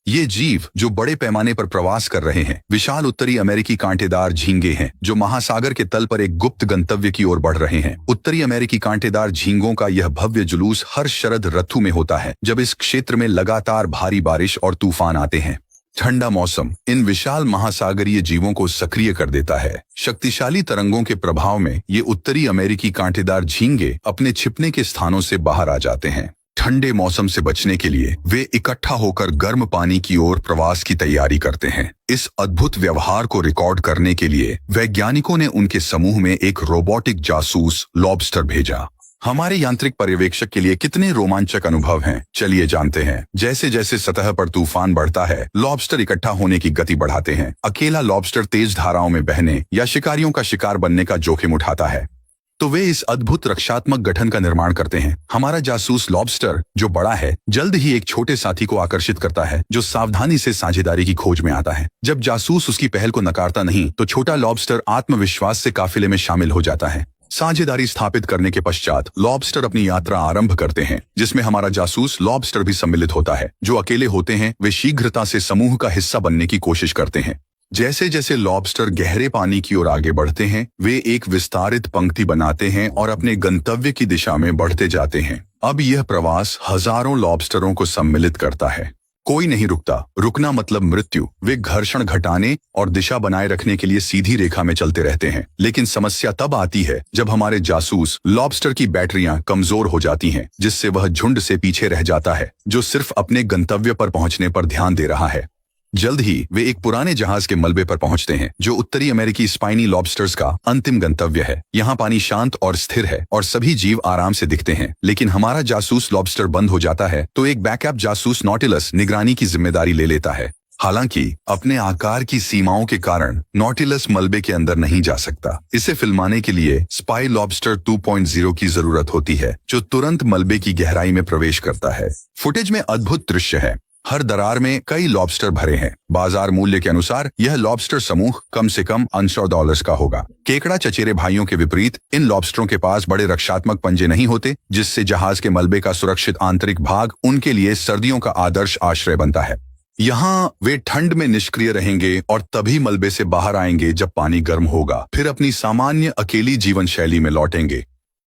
ये जीव जो बड़े पैमाने पर प्रवास कर रहे हैं विशाल उत्तरी अमेरिकी कांटेदार झींगे हैं जो महासागर के तल पर एक गुप्त गंतव्य की ओर बढ़ रहे हैं। उत्तरी अमेरिकी कांटेदार झींगों का यह भव्य जुलूस हर शरद ऋतु में होता है जब इस क्षेत्र में लगातार भारी बारिश और तूफान आते हैं। ठंडा मौसम इन विशाल महासागरीय जीवों को सक्रिय कर देता है। शक्तिशाली तरंगों के प्रभाव में ये उत्तरी अमेरिकी कांटेदार झींगे अपने छिपने के स्थानों से बाहर आ जाते हैं। ठंडे मौसम से बचने के लिए वे इकट्ठा होकर गर्म पानी की ओर प्रवास की तैयारी करते हैं। इस अद्भुत व्यवहार को रिकॉर्ड करने के लिए वैज्ञानिकों ने उनके समूह में एक रोबोटिक जासूस लॉबस्टर भेजा। हमारे यांत्रिक पर्यवेक्षक के लिए कितने रोमांचक अनुभव हैं, चलिए जानते हैं। जैसे जैसे सतह पर तूफान बढ़ता है, लॉबस्टर इकट्ठा होने की गति बढ़ाते हैं। अकेला लॉबस्टर तेज धाराओं में बहने या शिकारियों का शिकार बनने का जोखिम उठाता है, तो वे इस अद्भुत रक्षात्मक गठन का निर्माण करते हैं। हमारा जासूस लॉबस्टर जो बड़ा है, जल्द ही एक छोटे साथी को आकर्षित करता है जो सावधानी से साझेदारी की खोज में आता है। जब जासूस उसकी पहल को नकारता नहीं, तो छोटा लॉबस्टर आत्मविश्वास से काफिले में शामिल हो जाता है। साझेदारी स्थापित करने के पश्चात लॉबस्टर अपनी यात्रा आरंभ करते हैं, जिसमें हमारा जासूस लॉबस्टर भी सम्मिलित होता है। जो अकेले होते हैं वे शीघ्रता से समूह का हिस्सा बनने की कोशिश करते हैं। जैसे जैसे लॉबस्टर गहरे पानी की ओर आगे बढ़ते हैं, वे एक विस्तारित पंक्ति बनाते हैं और अपने गंतव्य की दिशा में बढ़ते जाते हैं। अब यह प्रवास हजारों लॉबस्टरों को सम्मिलित करता है। कोई नहीं रुकता। रुकना मतलब मृत्यु। वे घर्षण घटाने और दिशा बनाए रखने के लिए सीधी रेखा में चलते रहते हैं। लेकिन समस्या तब आती है जब हमारे जासूस लॉबस्टर की बैटरियां कमजोर हो जाती हैं, जिससे वह झुंड से पीछे रह जाता है जो सिर्फ अपने गंतव्य पर पहुंचने पर ध्यान दे रहा है। जल्द ही वे एक पुराने जहाज के मलबे पर पहुंचते हैं जो उत्तरी अमेरिकी स्पाइनी लॉबस्टर्स का अंतिम गंतव्य है। यहाँ पानी शांत और स्थिर है और सभी जीव आराम से दिखते हैं। लेकिन हमारा जासूस लॉबस्टर बंद हो जाता है तो एक बैकअप जासूस नॉटिलस निगरानी की जिम्मेदारी ले लेता है। हालांकि अपने आकार की सीमाओं के कारण नॉटिलस मलबे के अंदर नहीं जा सकता। इसे फिल्माने के लिए स्पाई लॉबस्टर 2.0 की जरूरत होती है जो तुरंत मलबे की गहराई में प्रवेश करता है। फुटेज में अद्भुत दृश्य है। हर दरार में कई लॉबस्टर भरे हैं। बाजार मूल्य के अनुसार यह लॉबस्टर समूह कम से कम $100 का होगा। केकड़ा चचेरे भाइयों के विपरीत इन लॉबस्टरों के पास बड़े रक्षात्मक पंजे नहीं होते, जिससे जहाज के मलबे का सुरक्षित आंतरिक भाग उनके लिए सर्दियों का आदर्श आश्रय बनता है। यहाँ वे ठंड में निष्क्रिय रहेंगे और तभी मलबे से बाहर आएंगे जब पानी गर्म होगा। फिर अपनी सामान्य अकेली जीवन शैली में लौटेंगे।